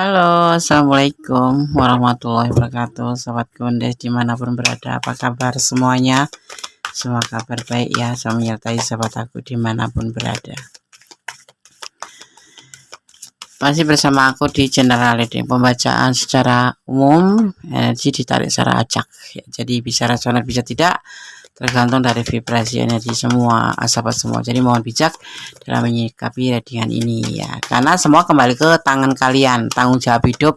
Halo, assalamualaikum warahmatullahi wabarakatuh. Sobat Gondes dimanapun berada, apa kabar semuanya? Semua kabar baik ya, saya menyertai sahabat aku dimanapun berada. Masih bersama aku di channel Reading, pembacaan secara umum, energi ditarik secara acak ya, jadi bisa rasional bisa tidak, tergantung dari vibrasi energi semua sahabat semua. Jadi mohon bijak dalam menyikapi readingan ini ya, karena semua kembali ke tangan kalian. Tanggung jawab hidup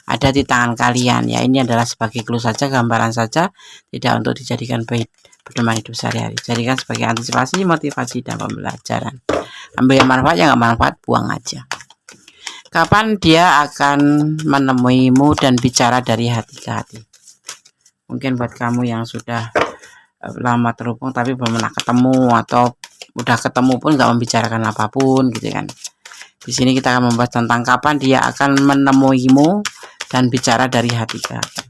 ada di tangan kalian ya. Ini adalah sebagai clue saja, gambaran saja, tidak untuk dijadikan pedoman hidup sehari-hari. Jadikan sebagai antisipasi, motivasi, dan pembelajaran. Ambil yang manfaat, yang nggak manfaat buang aja. Kapan dia akan menemuimu dan bicara dari hati ke hati? Mungkin buat kamu yang sudah lama terhubung tapi belum pernah ketemu, atau udah ketemu pun nggak membicarakan apapun gitu kan. Di sini kita akan membahas tentang kapan dia akan menemuimu dan bicara dari hati ke hati.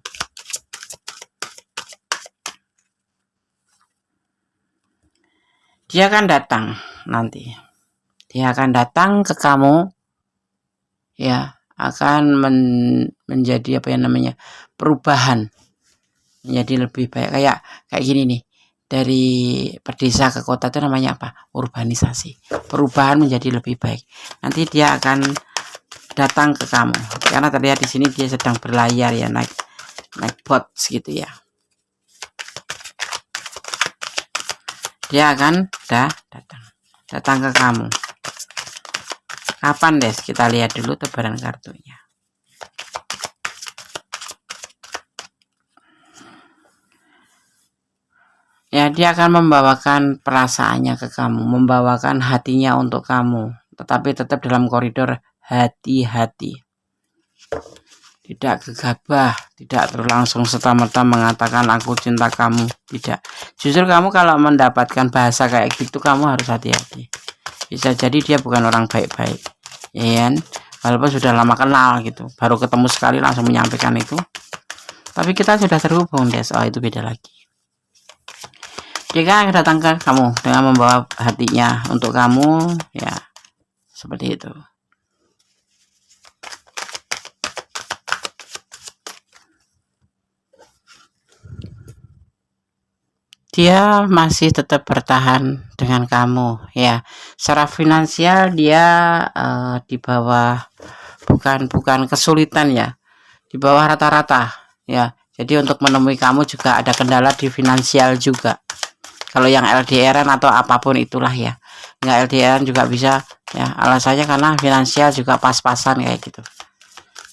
Dia akan datang nanti. Dia akan datang ke kamu ya, akan menjadi apa yang namanya perubahan, menjadi lebih baik. Kayak gini nih, dari pedesa ke kota itu namanya apa? Urbanisasi. Perubahan menjadi lebih baik. Nanti dia akan datang ke kamu karena terlihat di sini dia sedang berlayar ya, naik boat gitu ya. Dia akan datang ke kamu. Kapan, Des? Kita lihat dulu tebaran kartunya. Ya, dia akan membawakan perasaannya ke kamu, membawakan hatinya untuk kamu, tetapi tetap dalam koridor hati-hati. Tidak gegabah, tidak terus langsung serta-merta mengatakan aku cinta kamu, tidak. Justru kamu kalau mendapatkan bahasa kayak gitu, kamu harus hati-hati. Bisa jadi dia bukan orang baik-baik, ya kan? Walaupun sudah lama kenal gitu, baru ketemu sekali langsung menyampaikan itu. Tapi kita sudah terhubung, Des. Oh, itu beda lagi. Dia akan datang ke kamu dengan membawa hatinya untuk kamu, ya, seperti itu. Dia masih tetap bertahan dengan kamu ya. Secara finansial dia di bawah, bukan kesulitan ya, di bawah rata-rata ya. Jadi untuk menemui kamu juga ada kendala di finansial juga. Kalau yang LDRan atau apapun itulah ya, nggak LDRan juga bisa ya, alasannya karena finansial juga pas-pasan kayak gitu.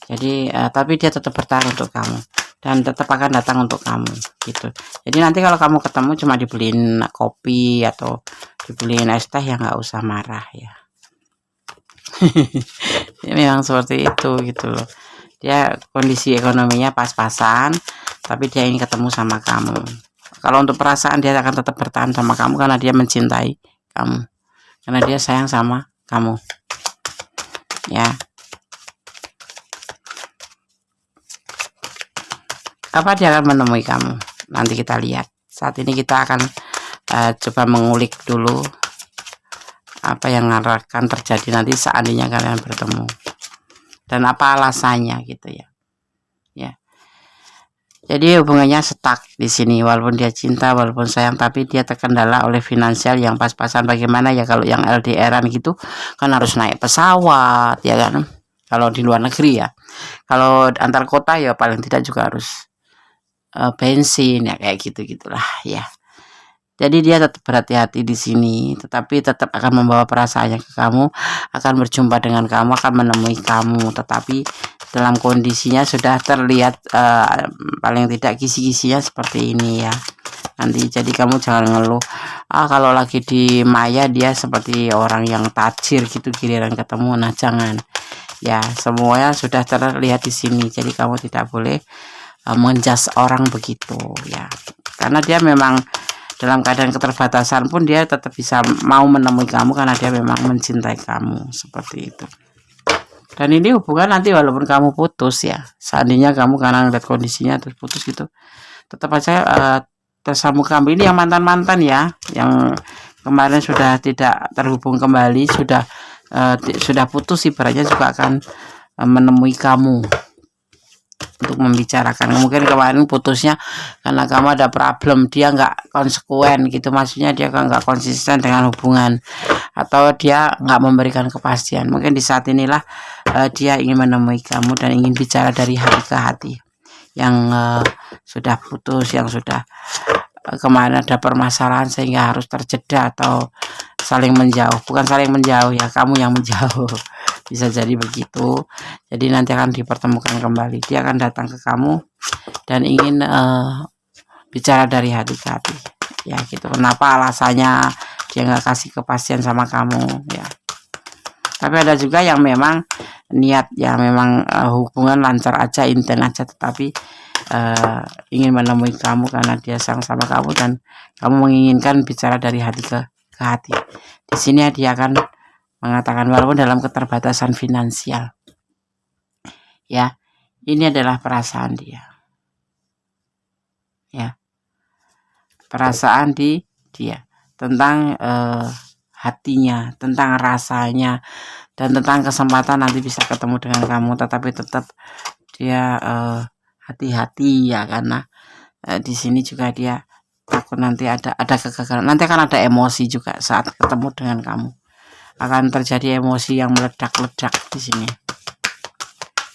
Jadi tapi dia tetap bertahan untuk kamu dan tetap akan datang untuk kamu gitu. Jadi nanti kalau kamu ketemu cuma dibeliin kopi atau dibeliin es teh ya nggak usah marah ya. Memang seperti itu gitu loh. Dia kondisi ekonominya pas-pasan, tapi dia ingin ketemu sama kamu. Kalau untuk perasaan dia akan tetap bertahan sama kamu karena dia mencintai kamu, karena dia sayang sama kamu ya. Apa dia akan menemui kamu? Nanti kita lihat. Saat ini kita akan coba mengulik dulu apa yang akan terjadi nanti seandainya kalian bertemu dan apa alasannya gitu ya. Ya. Jadi hubungannya stuck di sini, walaupun dia cinta, walaupun sayang, tapi dia terkendala oleh finansial yang pas-pasan. Bagaimana ya kalau yang LDRan gitu kan harus naik pesawat ya kan. Kalau di luar negeri ya. Kalau antar kota ya paling tidak juga harus bensin ya, kayak gitulah ya. Jadi dia tetap berhati-hati di sini, tetapi tetap akan membawa perasaannya ke kamu, akan berjumpa dengan kamu, akan menemui kamu, tetapi dalam kondisinya sudah terlihat paling tidak kisi-kisinya seperti ini ya. Nanti jadi kamu jangan ngeluh, kalau lagi di maya dia seperti orang yang tajir gitu, giliran ketemu, nah jangan ya. Semuanya sudah terlihat di sini, jadi kamu tidak boleh menjas orang begitu ya, karena dia memang dalam keadaan keterbatasan pun dia tetap bisa mau menemui kamu karena dia memang mencintai kamu seperti itu. Dan ini hubungan nanti walaupun kamu putus ya, seandainya kamu karena ngeliat kondisinya terus putus gitu, tetap aja tersambung kembali. Ini yang mantan-mantan ya, yang kemarin sudah tidak terhubung kembali, sudah putus, ibaratnya juga akan menemui kamu untuk membicarakan. Mungkin kemarin putusnya karena kamu ada problem, dia nggak konsekuen gitu, maksudnya dia nggak konsisten dengan hubungan, atau dia nggak memberikan kepastian. Mungkin di saat inilah dia ingin menemui kamu dan ingin bicara dari hati ke hati, yang sudah putus, yang sudah kemarin ada permasalahan sehingga harus terjeda atau saling menjauh. Bukan saling menjauh ya, kamu yang menjauh. Bisa jadi begitu. Jadi nanti akan dipertemukan kembali. Dia akan datang ke kamu dan ingin bicara dari hati ke hati. Ya gitu. Kenapa alasannya dia nggak kasih kepastian sama kamu ya. Tapi ada juga yang memang niat ya, memang hubungan lancar aja, intent aja, tetapi ingin menemui kamu karena dia sayang sama kamu dan kamu menginginkan bicara dari hati ke hati. Di sini dia akan mengatakan, walaupun dalam keterbatasan finansial ya, ini adalah perasaan dia ya, perasaan di dia tentang hatinya, tentang rasanya, dan tentang kesempatan nanti bisa ketemu dengan kamu, tetapi tetap dia hati-hati ya, karena di sini juga dia takut nanti ada kegagalan, nanti akan ada emosi juga saat ketemu dengan kamu, akan terjadi emosi yang meledak-ledak di sini.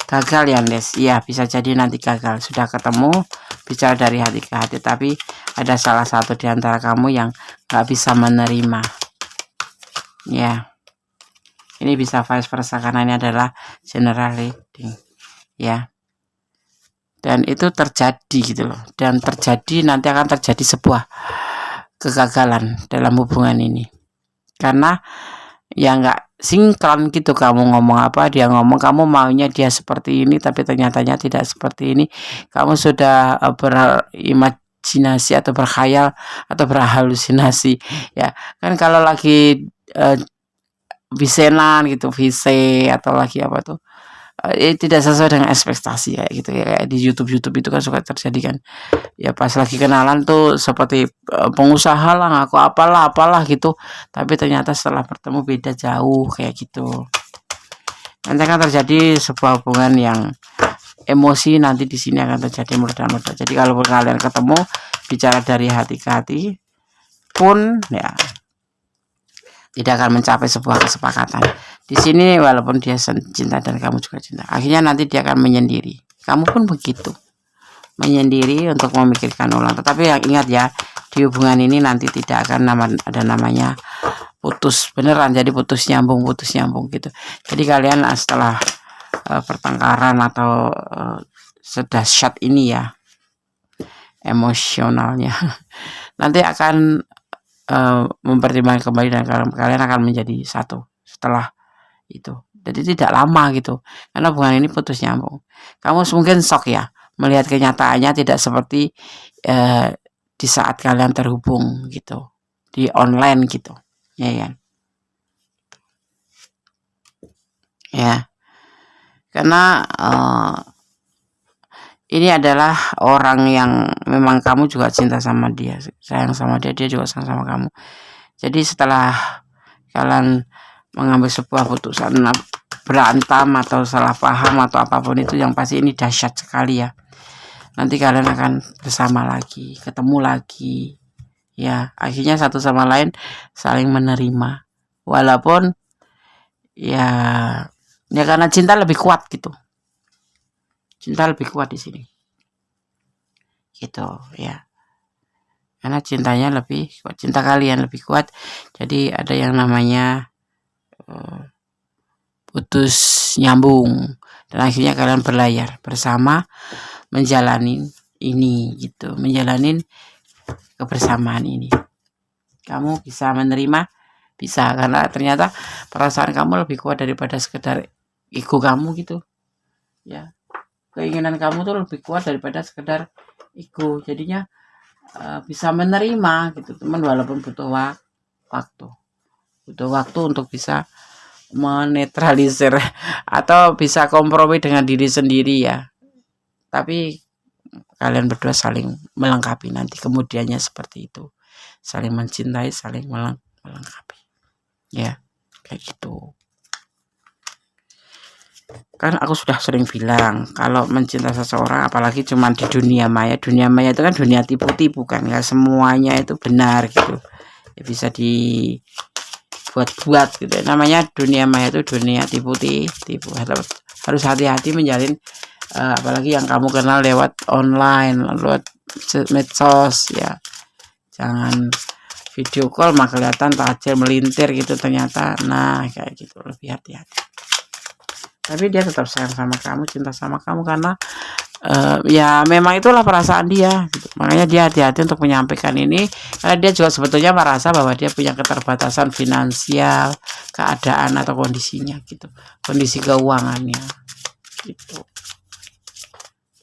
Gagal ya Des, iya bisa jadi nanti gagal, sudah ketemu bicara dari hati ke hati, tapi ada salah satu di antara kamu yang nggak bisa menerima ya. Ini bisa vice versa karena ini adalah general reading ya, dan itu terjadi gitu loh, dan terjadi nanti akan terjadi sebuah kegagalan dalam hubungan ini karena ya nggak sinkron gitu, kamu ngomong apa dia ngomong, kamu maunya dia seperti ini tapi ternyatanya tidak seperti ini. Kamu sudah berimajinasi atau berkhayal atau berhalusinasi ya kan, kalau lagi visenan gitu, vise atau lagi apa tuh, tidak sesuai dengan ekspektasi kayak gitu ya, kayak di YouTube itu kan suka terjadi kan ya, pas lagi kenalan tuh seperti pengusaha lah, ngaku apalah gitu, tapi ternyata setelah bertemu beda jauh kayak gitu. Nanti akan terjadi sebuah hubungan yang emosi, nanti di sini akan terjadi meledak-meledak. Jadi kalau kalian ketemu bicara dari hati ke hati pun ya tidak akan mencapai sebuah kesepakatan. Di sini walaupun dia cinta dan kamu juga cinta, akhirnya nanti dia akan menyendiri. Kamu pun begitu, menyendiri untuk memikirkan ulang. Tetapi yang ingat ya, di hubungan ini nanti tidak akan ada namanya putus beneran, jadi putus nyambung gitu. Jadi kalian setelah pertengkaran atau sedahsyat ini ya emosionalnya, nanti akan mempertimbangkan kembali dan kalian akan menjadi satu setelah itu. Jadi tidak lama gitu, karena hubungan ini putus nyambung. Kamu mungkin shock ya melihat kenyataannya tidak seperti di saat kalian terhubung gitu di online gitu ya kan ya, karena ini adalah orang yang memang kamu juga cinta sama dia, sayang sama dia, dia juga sayang sama kamu. Jadi setelah kalian mengambil sebuah putusan berantem atau salah paham atau apapun itu, yang pasti ini dahsyat sekali ya. Nanti kalian akan bersama lagi, ketemu lagi ya, akhirnya satu sama lain saling menerima, walaupun ya karena cinta lebih kuat gitu, cinta lebih kuat di sini gitu ya, karena cintanya lebih kuat, cinta kalian lebih kuat. Jadi ada yang namanya putus nyambung, dan akhirnya kalian berlayar bersama menjalani ini gitu, menjalani kebersamaan ini. Kamu bisa menerima, bisa, karena ternyata perasaan kamu lebih kuat daripada sekedar ego kamu gitu ya, keinginan kamu tuh lebih kuat daripada sekedar ego, jadinya bisa menerima gitu teman, walaupun butuh waktu untuk bisa menetralisir atau bisa kompromi dengan diri sendiri ya, tapi kalian berdua saling melengkapi nanti kemudiannya seperti itu, saling mencintai, saling melengkapi ya, kayak gitu. Kan aku sudah sering bilang kalau mencinta seseorang apalagi cuma di dunia maya itu kan dunia tipu-tipu kan, nggak semuanya itu benar gitu ya, bisa dibuat-buat gitu. Namanya dunia maya itu dunia tipu-tipu, harus hati-hati menjalin apalagi yang kamu kenal lewat online, lewat medsos ya. Jangan video call mah kelihatan tajir melintir gitu ternyata, nah kayak gitu, lebih hati-hati. Tapi dia tetap sayang sama kamu, cinta sama kamu karena ya memang itulah perasaan dia gitu. Makanya dia hati-hati untuk menyampaikan ini karena dia juga sebetulnya merasa bahwa dia punya keterbatasan finansial, keadaan atau kondisinya gitu, kondisi keuangannya gitu.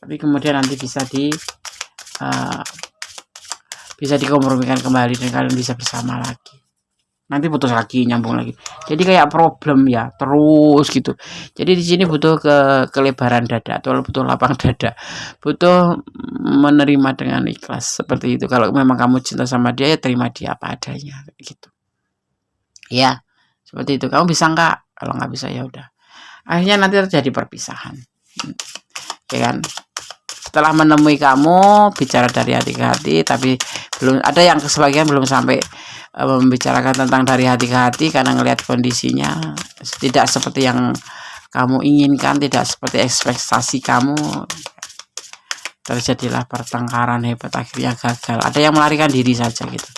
Tapi kemudian nanti bisa dikompromikan kembali dan kalian bisa bersama lagi. Nanti putus lagi, nyambung lagi. Jadi kayak problem ya, terus gitu. Jadi di sini butuh kelebaran dada atau butuh lapang dada. Butuh menerima dengan ikhlas seperti itu. Kalau memang kamu cinta sama dia ya terima dia apa adanya gitu. Ya, seperti itu. Kamu bisa nggak? Kalau nggak bisa ya udah. Akhirnya nanti terjadi perpisahan. Ya kan? Setelah menemui kamu, bicara dari hati ke hati, tapi belum ada yang sebagian belum sampai membicarakan tentang dari hati ke hati karena ngelihat kondisinya tidak seperti yang kamu inginkan, tidak seperti ekspektasi kamu. Terjadilah pertengkaran hebat, akhirnya gagal. Ada yang melarikan diri saja gitu,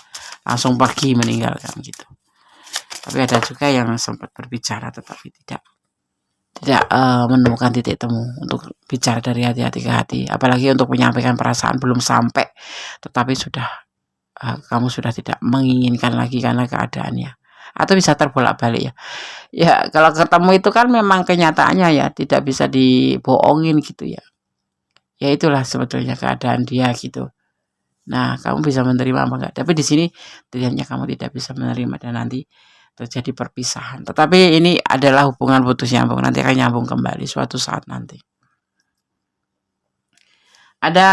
langsung pergi meninggalkan gitu. Tapi ada juga yang sempat berbicara tetapi tidak menemukan titik temu untuk bicara dari hati-hati ke hati, apalagi untuk menyampaikan perasaan belum sampai tetapi kamu sudah tidak menginginkan lagi karena keadaannya, atau bisa terbolak-balik ya kalau ketemu itu kan memang kenyataannya ya tidak bisa dibohongin gitu ya itulah sebetulnya keadaan dia gitu. Nah kamu bisa menerima apa enggak, tapi di sini ternyata kamu tidak bisa menerima dan nanti terjadi perpisahan. Tetapi ini adalah hubungan putus nyambung, nanti akan nyambung kembali suatu saat nanti. Ada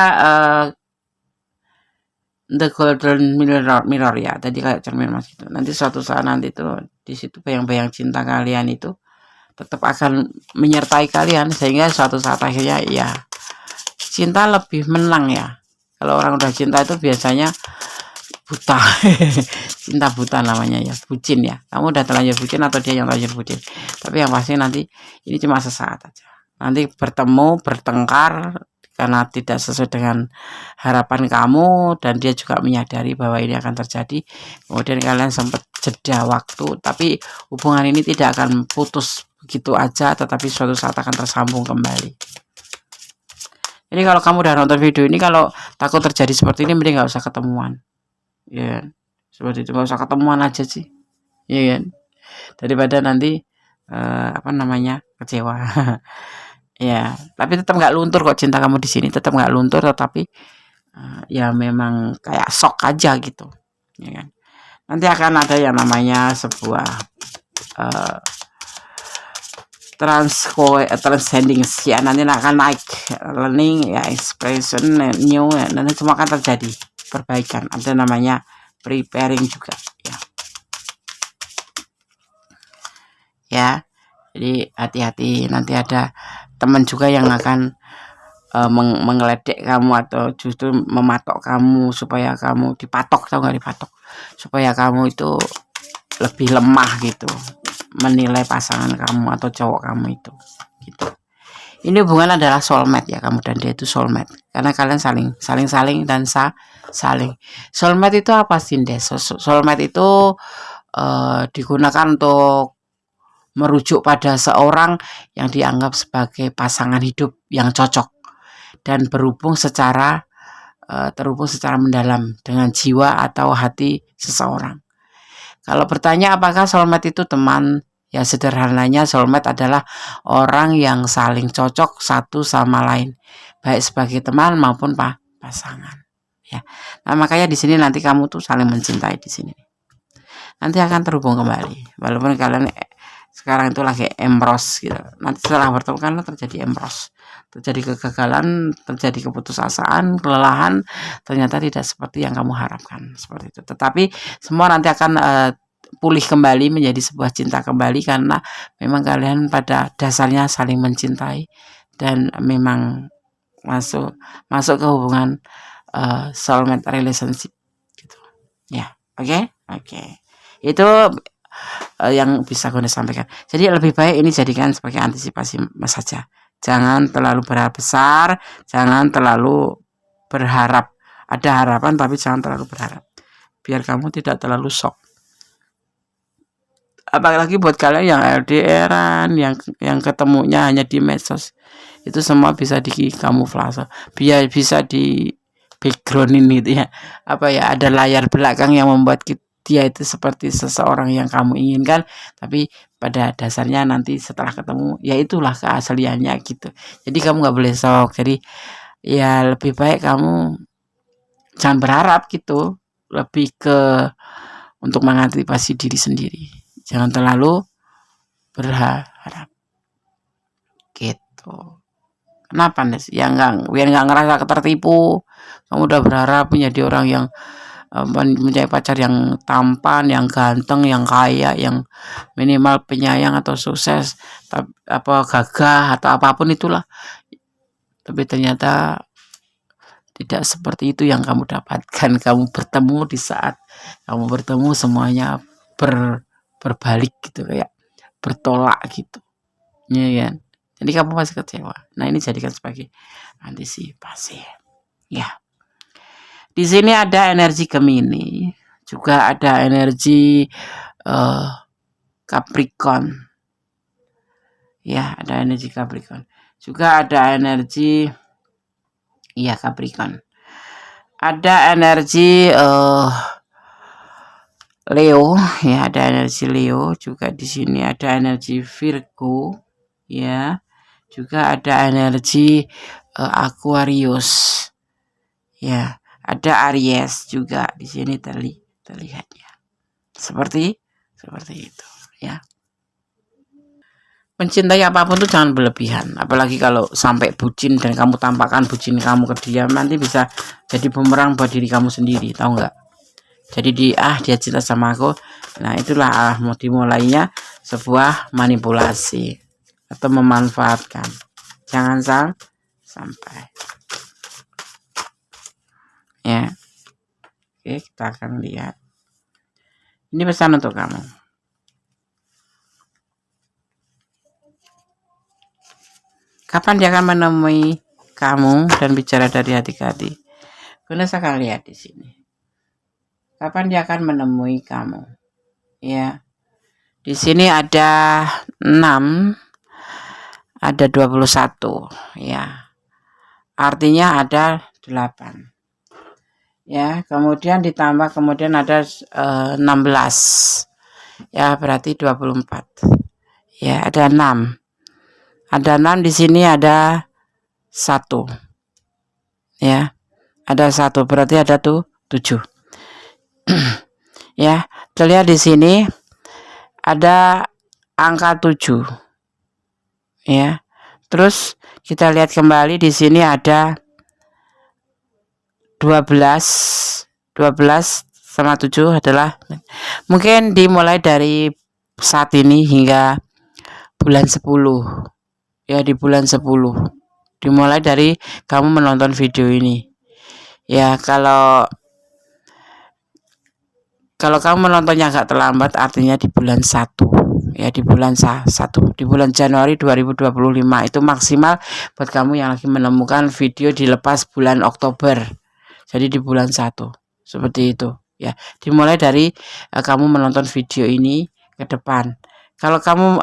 the golden mirror ya, tadi kayak cermin mas itu. Nanti suatu saat nanti itu di situ bayang-bayang cinta kalian itu tetap akan menyertai kalian sehingga suatu saat akhirnya ya cinta lebih menang ya. Kalau orang udah cinta itu biasanya buta. Cinta buta namanya ya, bucin ya. Kamu udah terlanjur bucin atau dia yang terlanjur bucin, tapi yang pasti nanti ini cuma sesaat aja, nanti bertemu bertengkar karena tidak sesuai dengan harapan kamu dan dia juga menyadari bahwa ini akan terjadi. Kemudian kalian sempat jeda waktu, tapi hubungan ini tidak akan putus begitu aja, tetapi suatu saat akan tersambung kembali. Jadi kalau kamu udah nonton video ini, kalau takut terjadi seperti ini mending nggak usah ketemuan ya, seperti itu, nggak usah ketemuan aja sih ya kan, daripada nanti kecewa. Ya tapi tetap nggak luntur kok cinta kamu di sini, tetap nggak luntur, tetapi ya memang kayak shock aja gitu ya kan. Nanti akan ada yang namanya sebuah transcending ya, nanti akan naik learning ya, expression new ya, nanti semua akan terjadi perbaikan. Ada namanya preparing juga ya. Jadi hati-hati, nanti ada teman juga yang akan menggeledek kamu atau justru mematok kamu supaya kamu dipatok, tahu nggak, dipatok supaya kamu itu lebih lemah gitu menilai pasangan kamu atau cowok kamu itu gitu. Ini hubungan adalah soulmate ya, kamu dan dia itu soulmate karena kalian saling dan saling. Soulmate itu apa sih, Des? Soulmate itu digunakan untuk merujuk pada seorang yang dianggap sebagai pasangan hidup yang cocok dan terhubung secara mendalam dengan jiwa atau hati seseorang. Kalau bertanya apakah soulmate itu teman, ya sederhananya soulmate adalah orang yang saling cocok satu sama lain, baik sebagai teman maupun pasangan. Ya, nah makanya di sini nanti kamu tuh saling mencintai di sini. Nanti akan terhubung kembali, walaupun kalian sekarang itu lagi embros gitu. Nanti setelah bertemu kan terjadi embros, terjadi kegagalan, terjadi keputusasaan, kelelahan, ternyata tidak seperti yang kamu harapkan seperti itu. Tetapi semua nanti akan pulih kembali menjadi sebuah cinta kembali, karena memang kalian pada dasarnya saling mencintai dan memang masuk ke hubungan soulmate relationship gitu ya. Oke. Itu yang bisa gue sampaikan. Jadi lebih baik ini jadikan sebagai antisipasi saja. Jangan terlalu berharap besar, jangan terlalu berharap. Ada harapan tapi jangan terlalu berharap. Biar kamu tidak terlalu shock. Apalagi buat kalian yang LDRan, yang ketemunya hanya di medsos, itu semua bisa dikamuflase, biar bisa di backgroundin gitu ya. Ada layar belakang yang membuat dia itu seperti seseorang yang kamu inginkan, tapi pada dasarnya nanti setelah ketemu ya itulah keasliannya gitu. Jadi kamu nggak boleh shock. Jadi ya lebih baik kamu jangan berharap gitu, lebih ke untuk mengantisipasi diri sendiri. Jangan terlalu berharap gitu. Kenapa nih? Ya biar nggak ngerasa tertipu. Kamu udah berharap menjadi orang yang mencari pacar yang tampan, yang ganteng, yang kaya, yang minimal penyayang atau sukses, gagah atau apapun itulah. Tapi ternyata tidak seperti itu yang kamu dapatkan. Kamu bertemu di saat kamu bertemu semuanya berbalik gitu, kayak bertolak gitu. Ya kan? Jadi kamu masih kecewa. Nah, ini jadikan sebagai antisipasi. Ya. Di sini ada energi Gemini, juga ada energi Capricorn. Ya, ada energi Capricorn. Juga ada energi Capricorn. Ada energi Leo, ya, ada energi Leo. Juga di sini ada energi Virgo, ya. Juga ada energi Aquarius. Ya. Ada Aries juga di sini terlihatnya. Seperti itu ya. Mencintai apapun tuh jangan berlebihan, apalagi kalau sampai bucin dan kamu tampakkan bucin kamu ke dia, nanti bisa jadi bumerang buat diri kamu sendiri, tahu nggak? Jadi dia cinta sama aku. Nah, itulah mau dimulainya sebuah manipulasi atau memanfaatkan. Jangan sampai. Ya. Oke, kita akan lihat. Ini pesan untuk kamu. Kapan dia akan menemui kamu dan bicara dari hati ke hati? Kita akan lihat di sini. Kapan dia akan menemui kamu? Ya. Di sini ada 6, ada 21, ya. Artinya ada 8. Ya, kemudian ditambah kemudian ada 16. Ya, berarti 24. Ya, ada 6. Ada 6 di sini, ada 1. Ya. Ada 1, berarti ada 7. Ya, terlihat di sini ada angka 7. Ya. Terus kita lihat kembali di sini ada 12 sama 7 adalah, mungkin dimulai dari saat ini hingga bulan 10. Ya, di bulan 10 dimulai dari kamu menonton video ini. Ya, kalau kamu menontonnya agak terlambat, artinya di bulan 1. Ya, di bulan 1, di bulan Januari 2025 itu maksimal buat kamu yang lagi menemukan video dilepas bulan Oktober. Jadi di bulan 1 seperti itu ya. Dimulai dari kamu menonton video ini ke depan. Kalau kamu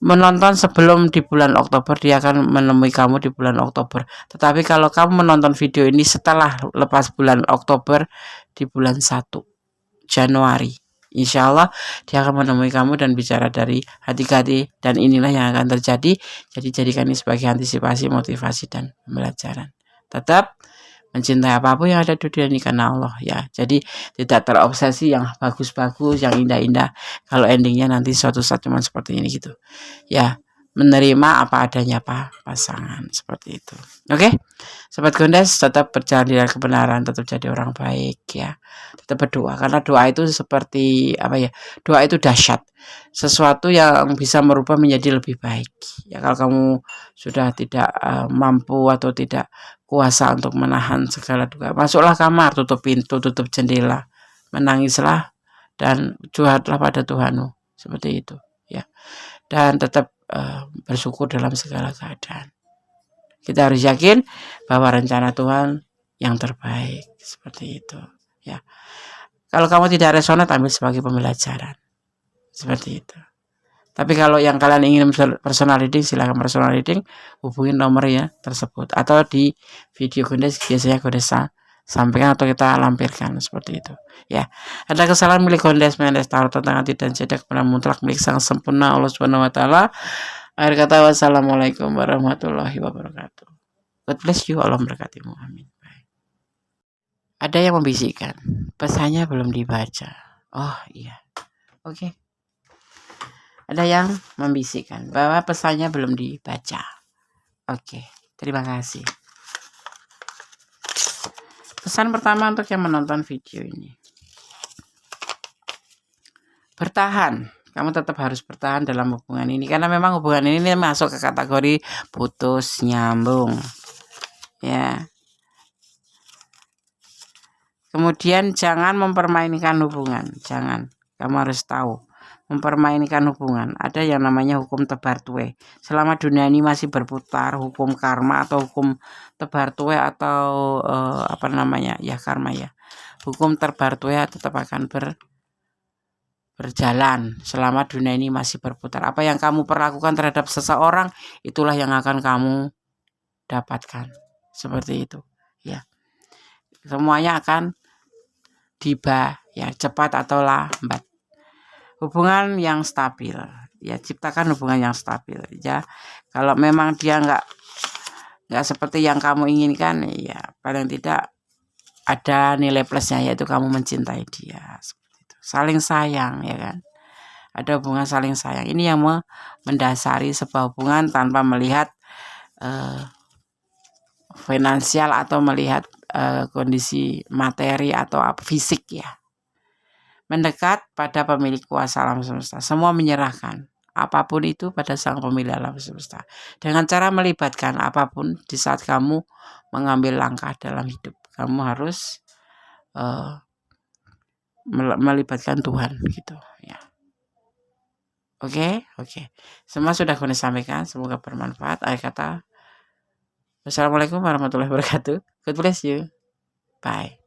menonton sebelum di bulan Oktober, dia akan menemui kamu di bulan Oktober. Tetapi kalau kamu menonton video ini setelah lepas bulan Oktober, di bulan 1 Januari, insya Allah dia akan menemui kamu dan bicara dari hati ke hati, dan inilah yang akan terjadi. Jadi jadikan ini sebagai antisipasi, motivasi, dan pembelajaran. Tetap mencintai apapun yang ada di dunia ini karena Allah ya. Jadi tidak terobsesi yang bagus-bagus, yang indah-indah, kalau endingnya nanti suatu saat cuma seperti ini gitu ya. menerima apa adanya pasangan seperti itu. Oke, Sobat Gondes, tetap berjalan di kebenaran, tetap jadi orang baik ya. Tetap berdoa karena doa itu seperti apa ya? Doa itu dahsyat. Sesuatu yang bisa merubah menjadi lebih baik. Ya kalau kamu sudah tidak mampu atau tidak kuasa untuk menahan segala duka, masuklah kamar, tutup pintu, tutup jendela, menangislah dan curhatlah pada Tuhanmu. Seperti itu ya. Dan tetap bersyukur dalam segala keadaan. Kita harus yakin bahwa rencana Tuhan yang terbaik seperti itu ya. Kalau kamu tidak resonat, ambil sebagai pembelajaran seperti itu. Tapi kalau yang kalian ingin personal reading, silahkan personal reading, hubungin nomor ya tersebut atau di video Gondes biasanya Gondes sampaikan atau kita lampirkan seperti itu ya. Ada kesalahan milik Gondes Mendes taruh tentang hati dan cedak kepada mutlak milik sang sempurna Allah Subhanahu wa taala. Akhir kata, wassalamualaikum warahmatullahi wabarakatuh. God bless you, Allah memberkatimu, amin. Ada yang membisikkan pesannya belum dibaca. Oh iya, oke. Ada yang membisikkan bahwa pesannya belum dibaca. Oke, terima kasih. Pesan pertama untuk yang menonton video ini. Bertahan. Kamu tetap harus bertahan dalam hubungan ini. Karena memang hubungan ini masuk ke kategori putus nyambung. Ya. Kemudian jangan mempermainkan hubungan. Jangan. Kamu harus tahu. Mempermainkan hubungan. Ada yang namanya hukum tebar tuai. Selama dunia ini masih berputar, hukum karma atau hukum tebar tuai atau apa namanya? Ya karma ya. Hukum tebar tuai tetap akan berjalan selama dunia ini masih berputar. Apa yang kamu perlakukan terhadap seseorang, itulah yang akan kamu dapatkan. Seperti itu, ya. Semuanya akan tiba, ya, cepat atau lambat. Hubungan yang stabil, ya, ciptakan hubungan yang stabil, ya. Kalau memang dia nggak seperti yang kamu inginkan, ya, paling tidak ada nilai plusnya, yaitu kamu mencintai dia. Saling sayang, ya kan, ada hubungan saling sayang. Ini yang mendasari sebuah hubungan tanpa melihat finansial atau melihat kondisi materi atau fisik ya. Mendekat pada pemilik kuasa alam semesta, semua menyerahkan apapun itu pada sang pemilik alam semesta dengan cara melibatkan apapun. Di saat kamu mengambil langkah dalam hidup, kamu harus melibatkan Tuhan gitu ya. Oke. Semua sudah aku sampaikan, semoga bermanfaat. Akhir kata, wassalamualaikum warahmatullahi wabarakatuh. God bless you. Bye.